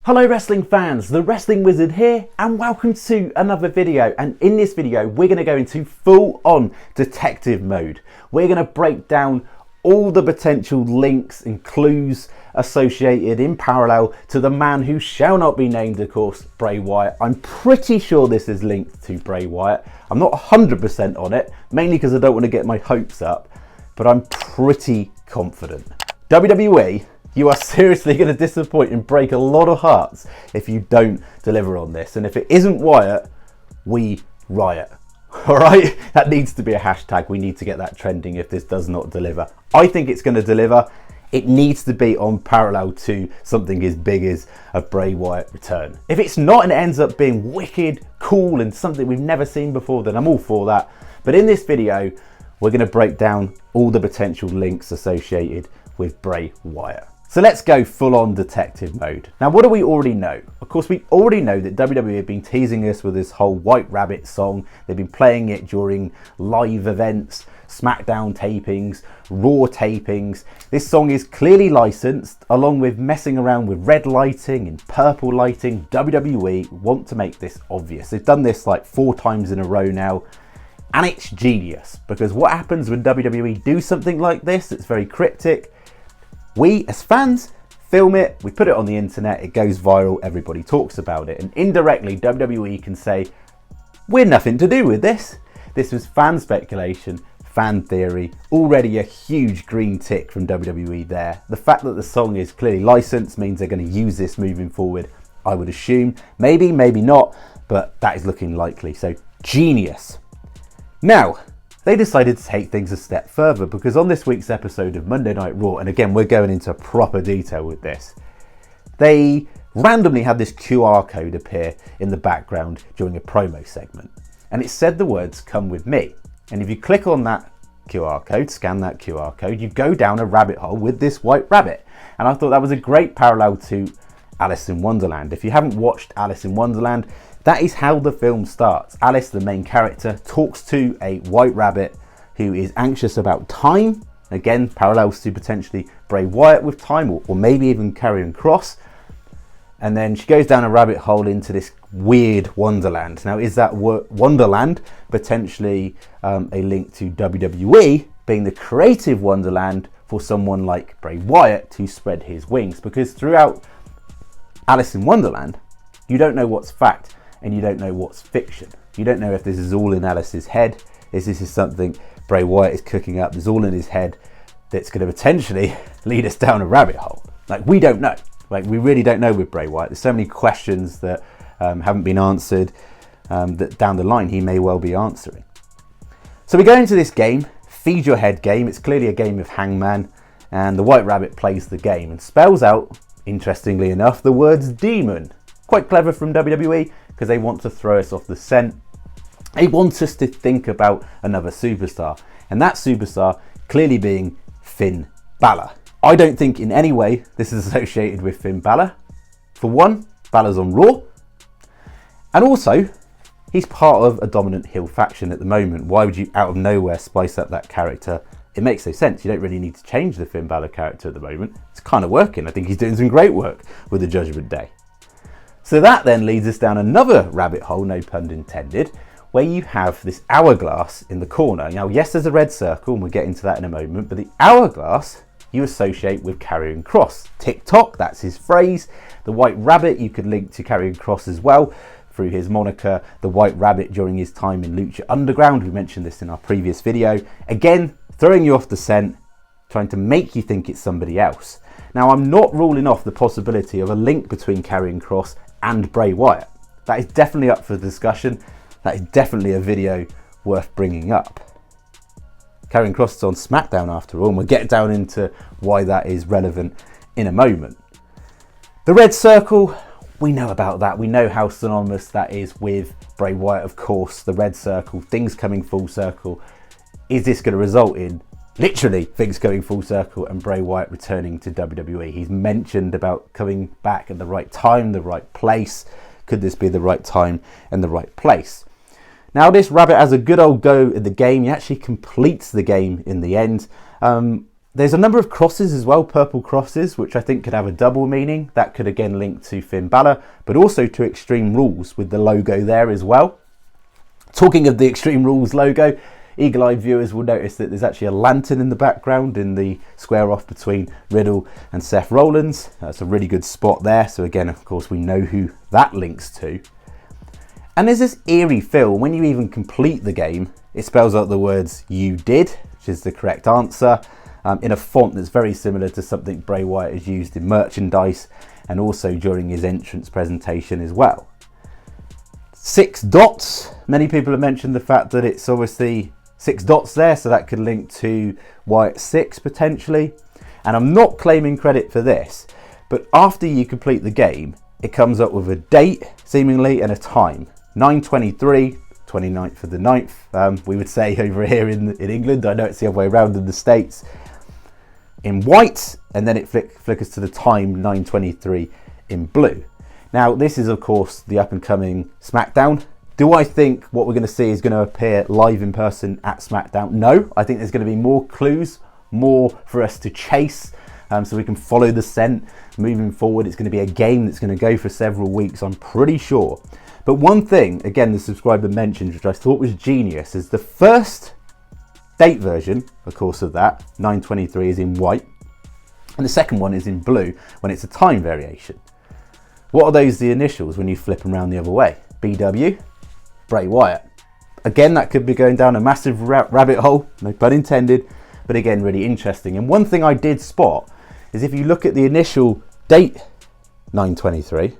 Hello wrestling fans, the Wrestling Wizard here and welcome to another video, and in this video we're going to go into full on detective mode. We're going to break down all the potential links and clues associated in parallel to the man who shall not be named, of course, Bray Wyatt. I'm pretty sure this is linked to Bray Wyatt. I'm not 100% on it, mainly because I don't want to get my hopes up, but I'm pretty confident. WWE, you are seriously going to disappoint and break a lot of hearts if you don't deliver on this. And if it isn't Wyatt, we riot. Alright? That needs to be a hashtag. We need to get that trending if this does not deliver. I think it's going to deliver. It needs to be on parallel to something as big as a Bray Wyatt return. If it's not and it ends up being wicked, cool and something we've never seen before, then I'm all for that. But in this video, we're going to break down all the potential links associated with Bray Wyatt. So let's go full on detective mode. Now, what do we already know? Of course, we already know that WWE have been teasing us with this whole White Rabbit song. They've been playing it during live events, SmackDown tapings, Raw tapings. This song is clearly licensed, along with messing around with red lighting and purple lighting. WWE want to make this obvious. They've done this like 4 times in a row now. And it's genius, because what happens when WWE do something like this, it's very cryptic. We, as fans, film it, we put it on the internet, it goes viral, everybody talks about it. And indirectly, WWE can say, we're nothing to do with this. This was fan speculation, fan theory, already a huge green tick from WWE there. The fact that the song is clearly licensed means they're going to use this moving forward, I would assume. Maybe, maybe not, but that is looking likely. So, genius. Now, they decided to take things a step further, because on this week's episode of Monday Night Raw, and again, we're going into proper detail with this, they randomly had this QR code appear in the background during a promo segment. And it said the words, "Come with me." And if you click on that QR code, scan that QR code, you go down a rabbit hole with this white rabbit. And I thought that was a great parallel to Alice in Wonderland. If you haven't watched Alice in Wonderland, that is how the film starts. Alice, the main character, talks to a white rabbit who is anxious about time. Again, parallels to potentially Bray Wyatt with time, or maybe even Karrion Kross. And then she goes down a rabbit hole into this weird wonderland. Now, is that wonderland potentially a link to WWE being the creative wonderland for someone like Bray Wyatt to spread his wings? Because throughout Alice in Wonderland, you don't know what's fact and you don't know what's fiction. You don't know if this is all in Alice's head, if this is something Bray Wyatt is cooking up, there's all in his head that's going to potentially lead us down a rabbit hole. Like, we don't know. Like, we really don't know with Bray Wyatt. There's so many questions that haven't been answered that down the line he may well be answering. So we go into this game, Feed Your Head game. It's clearly a game of Hangman, and the white rabbit plays the game and spells out, interestingly enough, the words demon. Quite clever from WWE, because they want to throw us off the scent. They want us to think about another superstar, and that superstar clearly being Finn Balor. I don't think in any way this is associated with Finn Balor. For one, Balor's on Raw, and also he's part of a dominant heel faction at the moment. Why would you out of nowhere spice up that character? It makes no sense. You don't really need to change the Finn Balor character at the moment. It's kind of working. I think he's doing some great work with the Judgment Day. So that then leads us down another rabbit hole, no pun intended, where you have this hourglass in the corner. Now, yes, there's a red circle, and we'll get into that in a moment, but the hourglass you associate with Karrion Kross. TikTok, that's his phrase. The White Rabbit you could link to Karrion Kross as well through his moniker, the White Rabbit, during his time in Lucha Underground. We mentioned this in our previous video. Again, throwing you off the scent, trying to make you think it's somebody else. Now, I'm not ruling off the possibility of a link between Karrion Kross and Bray Wyatt. That is definitely up for discussion. That is definitely a video worth bringing up. Karrion Kross is on SmackDown after all, and we'll get down into why that is relevant in a moment. The red circle, we know about that. We know how synonymous that is with Bray Wyatt, of course. The red circle, things coming full circle. Is this going to result in literally things going full circle and Bray Wyatt returning to WWE? He's mentioned about coming back at the right time, the right place. Could this be the right time and the right place? Now, this rabbit has a good old go at the game. He actually completes the game in the end. There's a number of crosses as well, purple crosses, which I think could have a double meaning. That could again link to Finn Balor, but also to Extreme Rules with the logo there as well. Talking of the Extreme Rules logo, eagle-eyed viewers will notice that there's actually a lantern in the background in the square off between Riddle and Seth Rollins. That's a really good spot there. So again, of course, we know who that links to. And there's this eerie feel. When you even complete the game, it spells out the words "you did," which is the correct answer, in a font that's very similar to something Bray Wyatt has used in merchandise and also during his entrance presentation as well. 6 dots. Many people have mentioned the fact that it's obviously 6 dots there, so that could link to Wyatt 6 potentially. And I'm not claiming credit for this, but after you complete the game, it comes up with a date, seemingly, and a time. 9:23, 29th of the 9th, we would say over here in England. I know it's the other way around in the States. In white, and then it flickers to the time 9:23 in blue. Now, this is, of course, the up-and-coming SmackDown. Do I think what we're going to see is going to appear live in person at SmackDown? No, I think there's going to be more clues, more for us to chase, so we can follow the scent moving forward. It's going to be a game that's going to go for several weeks, I'm pretty sure. But one thing, again, the subscriber mentioned, which I thought was genius, is the first date version, of course, of that, 9:23, is in white, and the second one is in blue when it's a time variation. What are those the initials when you flip them around the other way? BW, Bray Wyatt. Again, that could be going down a massive rabbit hole, no pun intended, but again, really interesting. And one thing I did spot is if you look at the initial date, 9:23,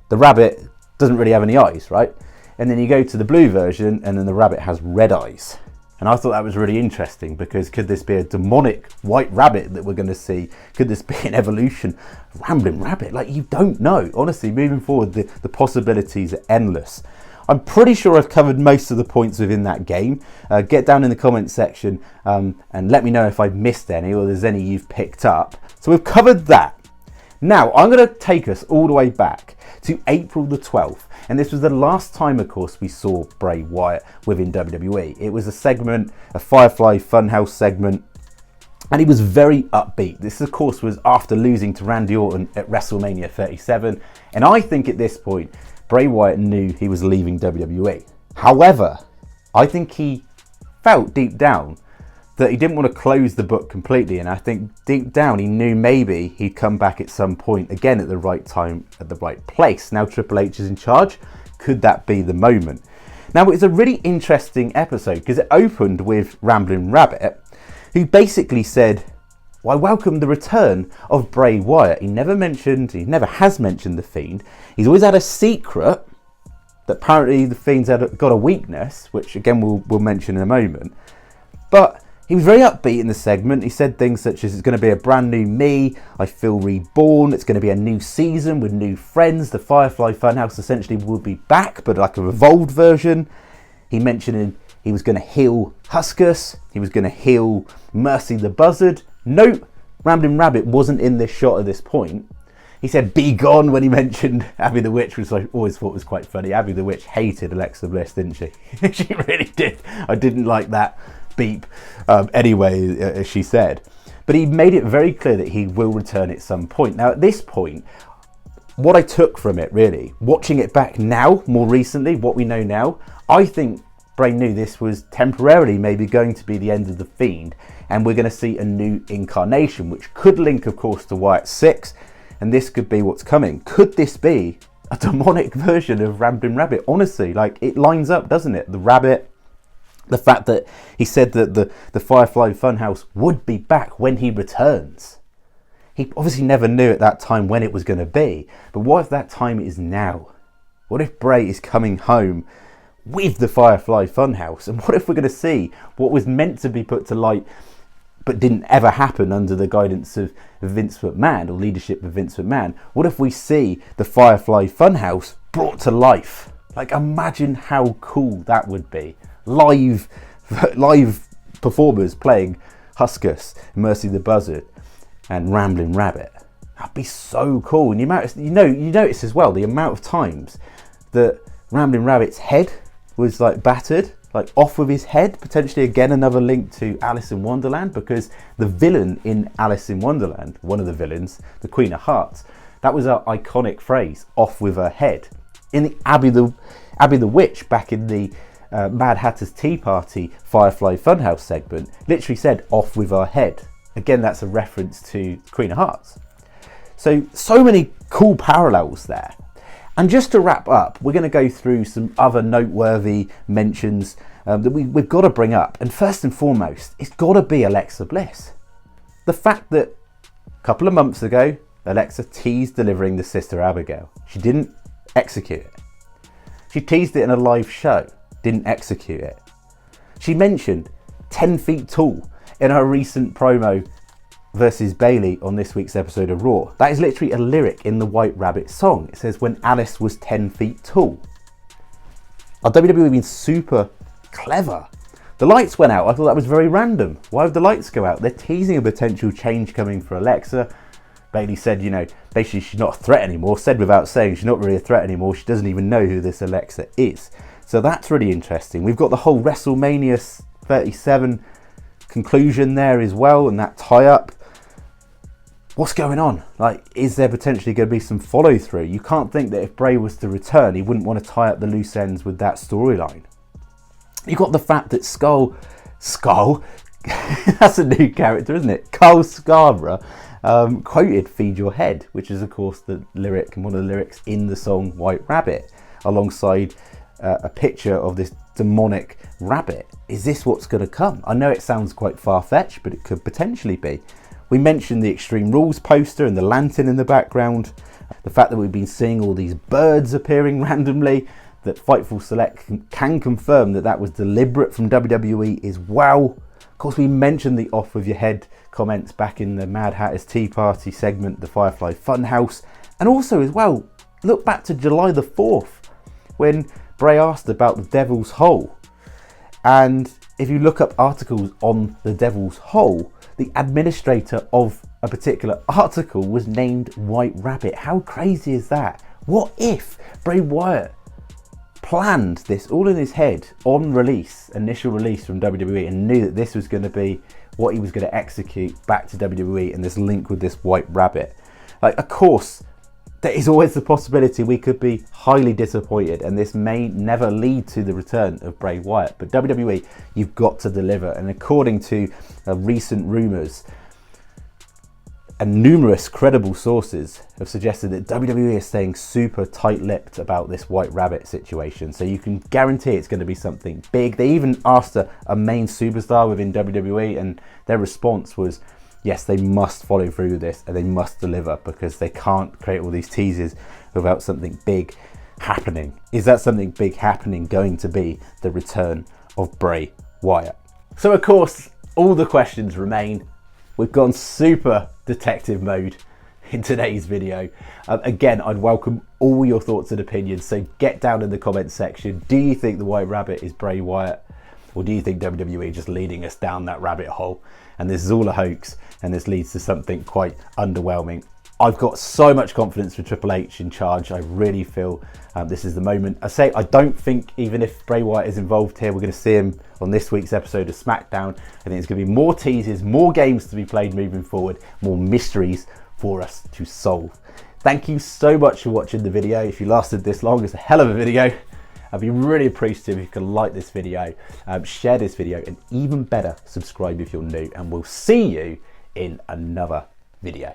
the rabbit doesn't really have any eyes, right? And then you go to the blue version and then the rabbit has red eyes. And I thought that was really interesting, because could this be a demonic white rabbit that we're going to see? Could this be an evolution of Rambling Rabbit? Like, you don't know. Honestly, moving forward, the possibilities are endless. I'm pretty sure I've covered most of the points within that game. Get down in the comments section and let me know if I've missed any, or there's any you've picked up. So we've covered that. Now, I'm going to take us all the way back to April the 12th. And this was the last time, of course, we saw Bray Wyatt within WWE. It was a segment, a Firefly Fun House segment, and he was very upbeat. This, of course, was after losing to Randy Orton at WrestleMania 37. And I think at this point, Bray Wyatt knew he was leaving WWE. However, I think he felt deep down that he didn't want to close the book completely, and I think deep down he knew maybe he'd come back at some point again at the right time, at the right place. Now Triple H is in charge. Could that be the moment? Now, it's a really interesting episode because it opened with Rambling Rabbit, who basically said, well, I welcome the return of Bray Wyatt. He never has mentioned the Fiend. He's always had a secret that apparently the Fiend's got a weakness, which again we'll mention in a moment. But he was very upbeat in the segment. He said things such as, it's going to be a brand new me, I feel reborn, it's going to be a new season with new friends, the Firefly Fun House essentially will be back, but like a evolved version. He mentioned he was going to heal Huskus, he was going to heal Mercy the Buzzard. Nope, Rambling Rabbit wasn't in this shot at this point. He said be gone when he mentioned Abby the Witch, which I always thought was quite funny. Abby the Witch hated Alexa Bliss, didn't she? She really did. I didn't like that beep anyway, as she said. But he made it very clear that he will return at some point. Now, at this point, what I took from it, really, watching it back now, more recently, what we know now, I think Bray knew this was temporarily maybe going to be the end of the Fiend, and we're going to see a new incarnation, which could link, of course, to Wyatt 6, and this could be what's coming. Could this be a demonic version of Rambling Rabbit? Honestly, like, it lines up, doesn't it? The rabbit, the fact that he said that the Firefly Fun House would be back when he returns. He obviously never knew at that time when it was going to be, but what if that time is now? What if Bray is coming home with the Firefly Fun House? And what if we're going to see what was meant to be put to light but didn't ever happen under the guidance of Vince McMahon or leadership of Vince McMahon? What if we see the Firefly Fun House brought to life? Like, imagine how cool that would be. Live performers playing Huskus, Mercy the Buzzard, and Rambling Rabbit. That'd be so cool. And you notice as well the amount of times that Rambling Rabbit's head was like battered. like off with his head. Potentially again another link to Alice in Wonderland, because the villain in Alice in Wonderland, one of the villains, the Queen of Hearts, that was our iconic phrase, off with her head. In the Abby the Witch, back in the Mad Hatter's Tea Party Firefly Fun House segment, literally said off with her head. Again, that's a reference to Queen of Hearts. So many cool parallels there. And just to wrap up, we're going to go through some other noteworthy mentions that we've got to bring up. And first and foremost, it's got to be Alexa Bliss. The fact that a couple of months ago, Alexa teased delivering the Sister Abigail. She didn't execute it. She teased it in a live show, didn't execute it. She mentioned 10 feet tall in her recent promo versus Bailey on this week's episode of Raw. That is literally a lyric in the White Rabbit song. It says, when Alice was 10 feet tall. Our WWE been super clever. The lights went out. I thought that was very random. Why would the lights go out? They're teasing a potential change coming for Alexa. Bailey said, you know, basically she's not a threat anymore. Said without saying, she's not really a threat anymore. She doesn't even know who this Alexa is. So that's really interesting. We've got the whole WrestleMania 37 conclusion there as well, and that tie-up. What's going on? Like, is there potentially going to be some follow-through? You can't think that if Bray was to return, he wouldn't want to tie up the loose ends with that storyline. You've got the fact that Skull, that's a new character, isn't it? Carl Scarborough quoted Feed Your Head, which is of course the lyric and one of the lyrics in the song White Rabbit, alongside a picture of this demonic rabbit. Is this what's going to come? I know it sounds quite far-fetched, but it could potentially be. We mentioned the Extreme Rules poster and the lantern in the background, the fact that we've been seeing all these birds appearing randomly, that Fightful Select can confirm that that was deliberate from WWE as well. Of course, we mentioned the off with your head comments back in the Mad Hatter's Tea Party segment, the Firefly Fun House. And also as well, look back to July the 4th, when Bray asked about the Devil's Hole. And if you look up articles on the Devil's Hole, the administrator of a particular article was named White Rabbit. How crazy is that? What if Bray Wyatt planned this all in his head on release, initial release from WWE, and knew that this was going to be what he was going to execute back to WWE, and this link with this White Rabbit? Like, of course, there is always the possibility we could be highly disappointed and this may never lead to the return of Bray Wyatt. But WWE, you've got to deliver. And according to recent rumours, and numerous credible sources have suggested that WWE is staying super tight-lipped about this White Rabbit situation. So you can guarantee it's going to be something big. They even asked a main superstar within WWE, and their response was, yes, they must follow through with this and they must deliver, because they can't create all these teasers without something big happening. Is that something big happening going to be the return of Bray Wyatt? So of course, all the questions remain. We've gone super detective mode in today's video. Again, I'd welcome all your thoughts and opinions, so get down in the comments section. Do you think the White Rabbit is Bray Wyatt? Or do you think WWE just leading us down that rabbit hole and this is all a hoax and this leads to something quite underwhelming? I've got so much confidence for Triple H in charge. I really feel this is the moment. I don't think even if Bray Wyatt is involved here, we're going to see him on this week's episode of SmackDown. I think there's going to be more teasers, more games to be played moving forward, more mysteries for us to solve. Thank you so much for watching the video. If you lasted this long, it's a hell of a video. I'd be really appreciative if you could like this video, share this video, and even better, subscribe if you're new, and we'll see you in another video.